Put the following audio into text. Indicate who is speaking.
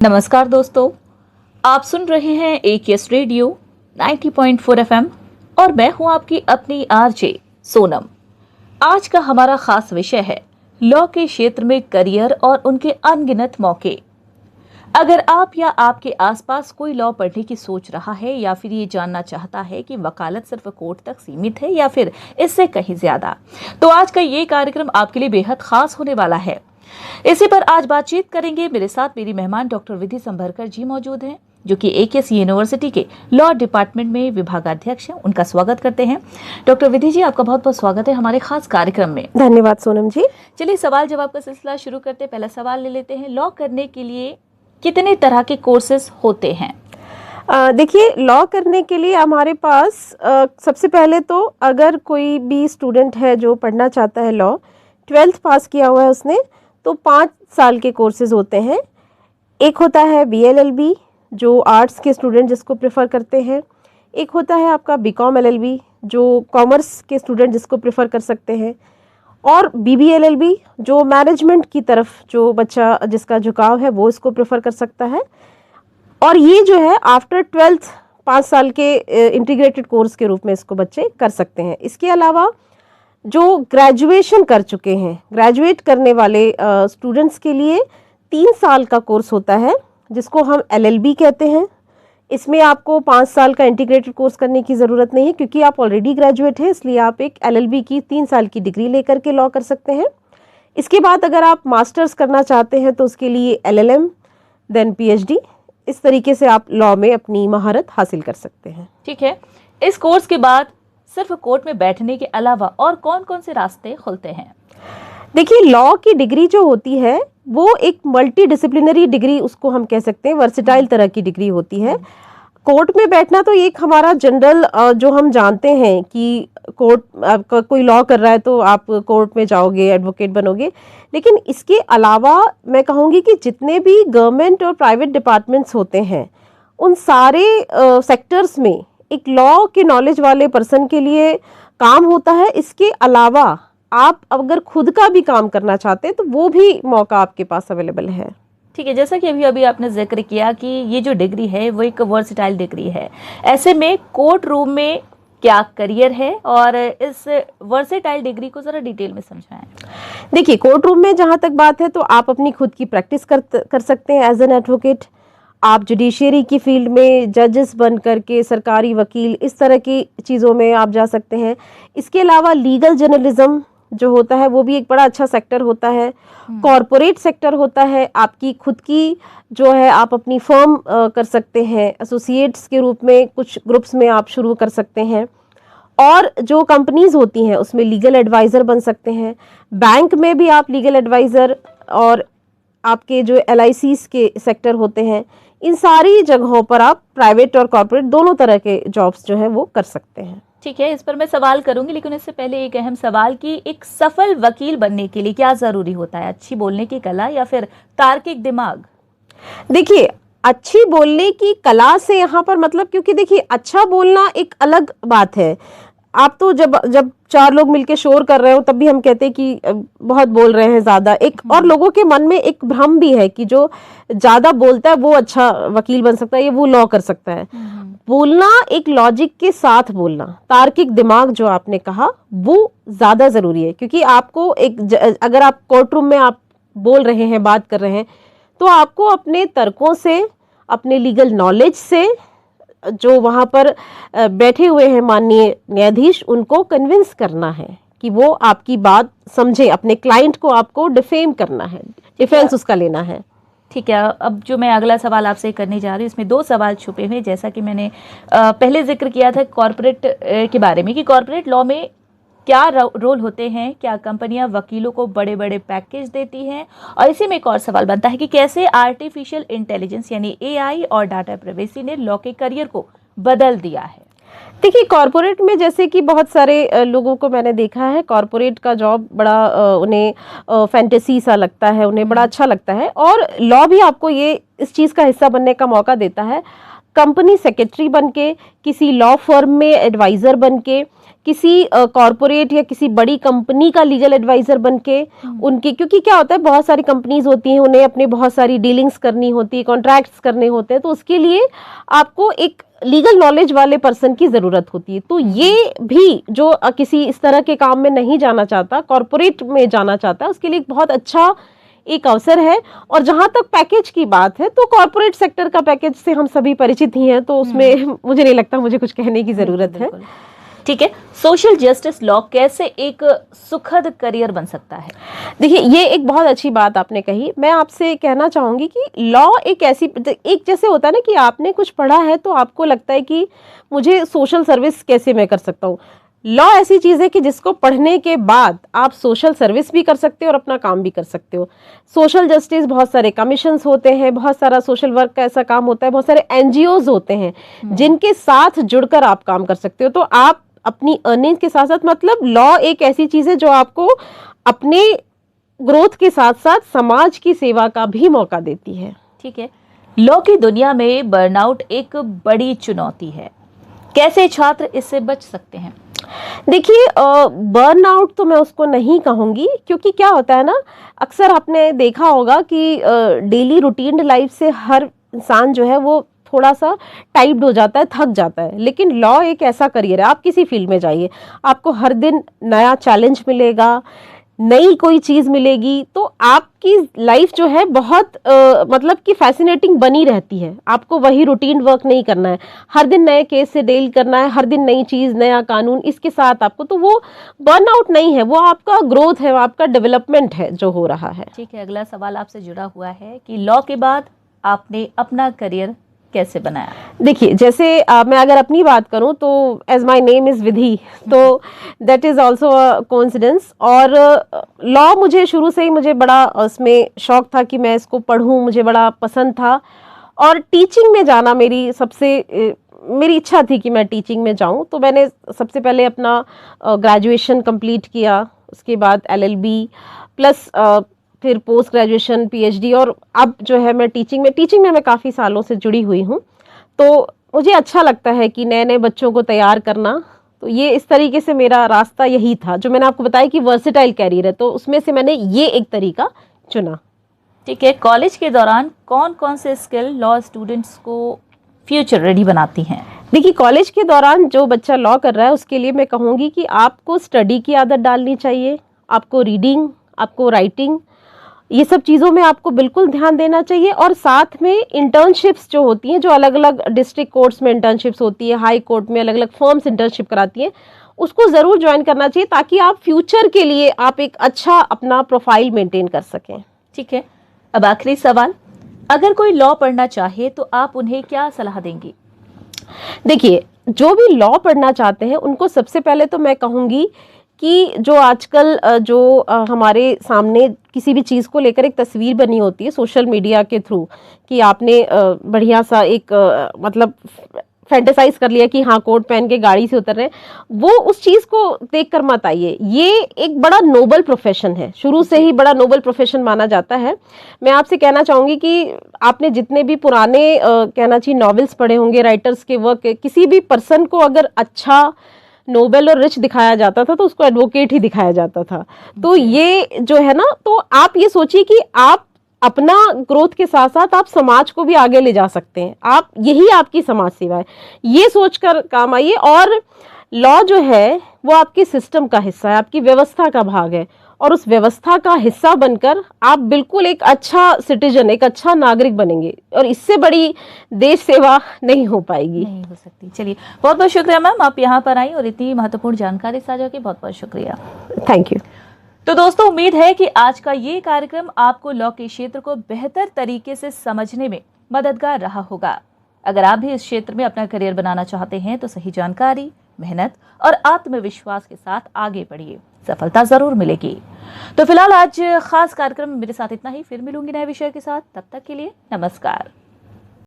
Speaker 1: नमस्कार दोस्तों, आप सुन रहे हैं AKS रेडियो 90.4 FM और मैं हूं आपकी अपनी आरजे सोनम। आज का हमारा खास विषय है लॉ के क्षेत्र में करियर और उनके अनगिनत मौके। अगर आप या आपके आसपास कोई लॉ पढ़ने की सोच रहा है या फिर ये जानना चाहता है कि वकालत सिर्फ कोर्ट तक सीमित है या फिर इससे कहीं ज्यादा, तो आज का ये कार्यक्रम आपके लिए बेहद खास होने वाला है। इसी पर आज बातचीत करेंगे। मेरे साथ मेरी मेहमान डॉक्टर विधि संभरकर जी मौजूद हैं, जो कि AKS यूनिवर्सिटी के लॉ डिपार्टमेंट में विभागाध्यक्ष हैं। उनका स्वागत करते हैं। डॉक्टर विधि जी, आपका बहुत बहुत स्वागत है हमारे खास कार्यक्रम में।
Speaker 2: धन्यवाद सोनम जी।
Speaker 1: चलिए सवाल जवाब का सिलसिला शुरू करते हैं। पहला सवाल ले लेते हैं, लॉ करने के लिए कितने तरह के कोर्सेज होते हैं?
Speaker 2: देखिए, लॉ करने के लिए हमारे पास सबसे पहले तो अगर कोई भी स्टूडेंट है जो पढ़ना चाहता है लॉ, 12th पास किया हुआ है उसने, तो 5 साल के कोर्सेज होते हैं। एक होता है BLLB जो आर्ट्स के स्टूडेंट जिसको प्रेफर करते हैं। एक होता है आपका BCom LLB जो कॉमर्स के स्टूडेंट जिसको प्रेफर कर सकते हैं। और BBLLB जो मैनेजमेंट की तरफ जो बच्चा जिसका झुकाव है वो इसको प्रेफर कर सकता है। और ये जो है आफ्टर 12th 5 साल के इंटीग्रेटेड कोर्स के रूप में इसको बच्चे कर सकते हैं। इसके अलावा जो ग्रेजुएशन कर चुके हैं, ग्रेजुएट करने वाले स्टूडेंट्स के लिए 3 साल का कोर्स होता है जिसको हम LLB कहते हैं। इसमें आपको 5 साल का इंटीग्रेटेड कोर्स करने की ज़रूरत नहीं है क्योंकि आप ऑलरेडी ग्रेजुएट हैं, इसलिए आप एक LLB की 3 साल की डिग्री लेकर के लॉ कर सकते हैं। इसके बाद अगर आप मास्टर्स करना चाहते हैं तो उसके लिए LLM देन PhD, इस तरीके से आप लॉ में अपनी महारत हासिल कर सकते हैं।
Speaker 1: ठीक है, इस कोर्स के बाद सिर्फ कोर्ट में बैठने के अलावा और कौन कौन से रास्ते खुलते हैं?
Speaker 2: देखिए, लॉ की डिग्री जो होती है वो एक मल्टी डिसिप्लिनरी डिग्री उसको हम कह सकते हैं, वर्सेटाइल तरह की डिग्री होती है। कोर्ट में बैठना तो एक हमारा जनरल जो हम जानते हैं कि कोर्ट आपका कोई लॉ कर रहा है तो आप कोर्ट में जाओगे, एडवोकेट बनोगे। लेकिन इसके अलावा मैं कहूँगी कि जितने भी गवर्नमेंट और प्राइवेट डिपार्टमेंट्स होते हैं उन सारे सेक्टर्स में एक लॉ के नॉलेज वाले पर्सन के लिए काम होता है। इसके अलावा आप अगर खुद का भी काम करना चाहते हैं तो वो भी मौका आपके पास अवेलेबल है।
Speaker 1: ठीक है, जैसा कि अभी आपने जिक्र किया कि ये जो डिग्री है वो एक वर्सेटाइल डिग्री है, ऐसे में कोर्ट रूम में क्या करियर है और इस वर्सेटाइल डिग्री को जरा डिटेल में समझाएं।
Speaker 2: देखिए, कोर्ट रूम में जहाँ तक बात है तो आप अपनी खुद की प्रैक्टिस कर सकते हैं एज एन एडवोकेट। आप जुडिशियरी की फील्ड में जजेस बन करके सरकारी वकील, इस तरह की चीज़ों में आप जा सकते हैं। इसके अलावा लीगल जर्नलिज्म जो होता है वो भी एक बड़ा अच्छा सेक्टर होता है। कॉरपोरेट सेक्टर होता है, आपकी खुद की जो है आप अपनी फर्म कर सकते हैं। एसोसिएट्स के रूप में कुछ ग्रुप्स में आप शुरू कर सकते हैं। और जो कंपनीज होती हैं उसमें लीगल एडवाइज़र बन सकते हैं। बैंक में भी आप लीगल एडवाइज़र, और आपके जो LICs के सेक्टर होते हैं, इन सारी जगहों पर आप प्राइवेट और कॉर्पोरेट दोनों तरह के जॉब्स जो हैं वो कर सकते हैं।
Speaker 1: ठीक है, इस पर मैं सवाल करूंगी, लेकिन इससे पहले एक अहम सवाल कि एक सफल वकील बनने के लिए क्या जरूरी होता है? अच्छी बोलने की कला या फिर तार्किक दिमाग?
Speaker 2: देखिए, अच्छी बोलने की कला से यहाँ पर मतलब, क्योंकि देखिए अच्छा बोलना एक अलग बात है। आप तो जब 4 लोग मिलके शोर कर रहे हो तब भी हम कहते हैं कि बहुत बोल रहे हैं ज़्यादा। एक और लोगों के मन में एक भ्रम भी है कि जो ज़्यादा बोलता है वो अच्छा वकील बन सकता है या वो लॉ कर सकता है। बोलना एक लॉजिक के साथ बोलना, तार्किक दिमाग जो आपने कहा, वो ज़्यादा ज़रूरी है। क्योंकि आपको अगर आप कोर्ट रूम में आप बोल रहे हैं, बात कर रहे हैं, तो आपको अपने तर्कों से, अपने लीगल नॉलेज से, जो वहाँ पर बैठे हुए हैं माननीय न्यायाधीश, उनको कन्विंस करना है कि वो आपकी बात समझे। अपने क्लाइंट को आपको डिफेम करना है, डिफेंस उसका लेना है।
Speaker 1: ठीक है, अब जो मैं अगला सवाल आपसे करने जा रही हूँ इसमें 2 सवाल छुपे हुए। जैसा कि मैंने पहले जिक्र किया था कॉर्पोरेट के बारे में कि कॉर्पोरेट लॉ में क्या रोल होते हैं, क्या कंपनियां वकीलों को बड़े बड़े पैकेज देती हैं? और इसी में एक और सवाल बनता है कि कैसे आर्टिफिशियल इंटेलिजेंस यानी AI और डाटा प्राइवेसी ने लॉ के करियर को बदल दिया है?
Speaker 2: देखिए, कॉर्पोरेट में जैसे कि बहुत सारे लोगों को मैंने देखा है, कॉर्पोरेट का जॉब बड़ा उन्हें फैंटेसी सा लगता है, उन्हें बड़ा अच्छा लगता है। और लॉ भी आपको ये इस चीज़ का हिस्सा बनने का मौका देता है। कंपनी सेक्रेटरी बन के, किसी लॉ फर्म में एडवाइज़र बन के, किसी कॉरपोरेट या किसी बड़ी कंपनी का लीगल एडवाइजर बनके उनके, क्योंकि क्या होता है बहुत सारी कंपनीज होती हैं, उन्हें अपने बहुत सारी डीलिंग्स करनी होती है, कॉन्ट्रैक्ट्स करने होते हैं, तो उसके लिए आपको एक लीगल नॉलेज वाले पर्सन की ज़रूरत होती है। तो ये भी जो किसी इस तरह के काम में नहीं जाना चाहता, कॉरपोरेट में जाना चाहता है, उसके लिए एक बहुत अच्छा एक अवसर है। और जहां तक पैकेज की बात है तो कॉरपोरेट सेक्टर का पैकेज से हम सभी परिचित ही हैं, तो उसमें मुझे नहीं लगता मुझे कुछ कहने की ज़रूरत है।
Speaker 1: ठीक है, सोशल जस्टिस लॉ कैसे एक सुखद करियर बन सकता है?
Speaker 2: देखिए, ये एक बहुत अच्छी बात आपने कही। मैं आपसे कहना चाहूँगी कि लॉ एक ऐसी, एक जैसे होता है ना कि आपने कुछ पढ़ा है तो आपको लगता है कि मुझे सोशल सर्विस कैसे मैं कर सकता हूँ। लॉ ऐसी चीज़ है कि जिसको पढ़ने के बाद आप सोशल सर्विस भी कर सकते हो और अपना काम भी कर सकते हो। सोशल जस्टिस, बहुत सारे कमीशंस होते हैं, बहुत सारा सोशल वर्क का ऐसा काम होता है, बहुत सारे एनजीओज होते हैं जिनके साथ जुड़कर आप काम कर सकते हो। तो आप अपनी अर्निंग के साथ साथ, मतलब लॉ एक ऐसी चीज़ है जो आपको अपने ग्रोथ के साथ साथ समाज की सेवा का भी मौका देती है।
Speaker 1: ठीक है, लॉ की दुनिया में बर्नआउट एक बड़ी चुनौती है, कैसे छात्र इससे बच सकते हैं?
Speaker 2: देखिए, बर्नआउट तो मैं उसको नहीं कहूँगी, क्योंकि क्या होता है ना, अक्सर आपने देखा होगा कि डेली रूटीन लाइफ से हर इंसान जो है वो थोड़ा सा टाइप्ड हो जाता है, थक जाता है। लेकिन लॉ एक ऐसा करियर है, आप किसी फील्ड में जाइए, आपको हर दिन नया चैलेंज मिलेगा, नई कोई चीज़ मिलेगी, तो आपकी लाइफ जो है बहुत मतलब कि फैसिनेटिंग बनी रहती है। आपको वही रूटीन वर्क नहीं करना है, हर दिन नए केस से डील करना है, हर दिन नई चीज़, नया कानून, इसके साथ आपको, तो वो बर्नआउट नहीं है, वो आपका ग्रोथ है, वो आपका डेवलपमेंट है जो हो रहा है।
Speaker 1: ठीक है, अगला सवाल आपसे जुड़ा हुआ है कि लॉ के बाद आपने अपना करियर कैसे बनाया?
Speaker 2: देखिए, जैसे मैं अगर अपनी बात करूं तो एज माय नेम इज़ विधि, तो that is also a coincidence. और लॉ मुझे शुरू से ही, मुझे बड़ा उसमें शौक था कि मैं इसको पढूं, मुझे बड़ा पसंद था। और टीचिंग में जाना मेरी मेरी इच्छा थी कि मैं टीचिंग में जाऊं। तो मैंने सबसे पहले अपना ग्रेजुएशन कंप्लीट किया, उसके बाद LLB प्लस फिर पोस्ट ग्रेजुएशन, PhD, और अब जो है मैं टीचिंग में मैं काफ़ी सालों से जुड़ी हुई हूँ। तो मुझे अच्छा लगता है कि नए नए बच्चों को तैयार करना। तो ये इस तरीके से मेरा रास्ता यही था, जो मैंने आपको बताया कि वर्सेटाइल कैरियर है, तो उसमें से मैंने ये एक तरीका चुना।
Speaker 1: ठीक है, कॉलेज के दौरान कौन कौन से स्किल लॉ स्टूडेंट्स को फ्यूचर रेडी बनाती हैं?
Speaker 2: देखिए, कॉलेज के दौरान जो बच्चा लॉ कर रहा है उसके लिए मैं कहूँगी कि आपको स्टडी की आदत डालनी चाहिए, आपको रीडिंग, आपको राइटिंग, ये सब चीज़ों में आपको बिल्कुल ध्यान देना चाहिए। और साथ में इंटर्नशिप्स जो होती हैं, जो अलग अलग डिस्ट्रिक्ट कोर्ट्स में इंटर्नशिप्स होती है, हाई कोर्ट में अलग अलग फर्म्स इंटर्नशिप कराती हैं, उसको ज़रूर ज्वाइन करना चाहिए, ताकि आप फ्यूचर के लिए आप एक अच्छा अपना प्रोफाइल मेंटेन कर सकें।
Speaker 1: ठीक है, अब आखिरी सवाल, अगर कोई लॉ पढ़ना चाहे तो आप उन्हें क्या सलाह देंगी?
Speaker 2: देखिए, जो भी लॉ पढ़ना चाहते हैं उनको सबसे पहले तो मैं कहूँगी कि जो आजकल हमारे सामने किसी भी चीज़ को लेकर एक तस्वीर बनी होती है सोशल मीडिया के थ्रू, कि आपने बढ़िया सा एक मतलब फैंटेसाइज कर लिया कि हाँ कोट पहन के गाड़ी से उतर रहे हैं, वो उस चीज़ को देख कर मत आइए। ये एक बड़ा नोबल प्रोफेशन है, शुरू से ही बड़ा नोबल प्रोफेशन माना जाता है। मैं आपसे कहना चाहूँगी कि आपने जितने भी पुराने कहना चाहिए नॉवेल्स पढ़े होंगे, राइटर्स के वर्क, किसी भी पर्सन को अगर अच्छा, नोबेल और रिच दिखाया जाता था तो उसको एडवोकेट ही दिखाया जाता था। तो ये जो है ना, तो आप ये सोचिए कि आप अपना ग्रोथ के साथ साथ आप समाज को भी आगे ले जा सकते हैं, आप, यही आपकी समाज सेवा है, ये सोचकर काम आइए। और लॉ जो है वो आपके सिस्टम का हिस्सा है, आपकी व्यवस्था का भाग है, और उस व्यवस्था का हिस्सा बनकर आप बिल्कुल एक अच्छा सिटीजन, एक अच्छा नागरिक बनेंगे, और इससे बड़ी देश सेवा नहीं हो पाएगी,
Speaker 1: नहीं हो सकती। चलिए, बहुत बहुत शुक्रिया मैम, आप यहाँ पर आई और इतनी महत्वपूर्ण जानकारी साझा की, बहुत बहुत शुक्रिया।
Speaker 2: Thank you.
Speaker 1: तो दोस्तों, उम्मीद है कि आज का ये कार्यक्रम आपको लॉ के क्षेत्र को बेहतर तरीके से समझने में मददगार रहा होगा। अगर आप भी इस क्षेत्र में अपना करियर बनाना चाहते हैं तो सही जानकारी, मेहनत और आत्मविश्वास के साथ आगे बढ़िए, सफलता जरूर मिलेगी। तो फिलहाल आज खास कार्यक्रम में मेरे साथ इतना ही, फिर मिलूंगी नए विषय के साथ, तब तक के लिए नमस्कार।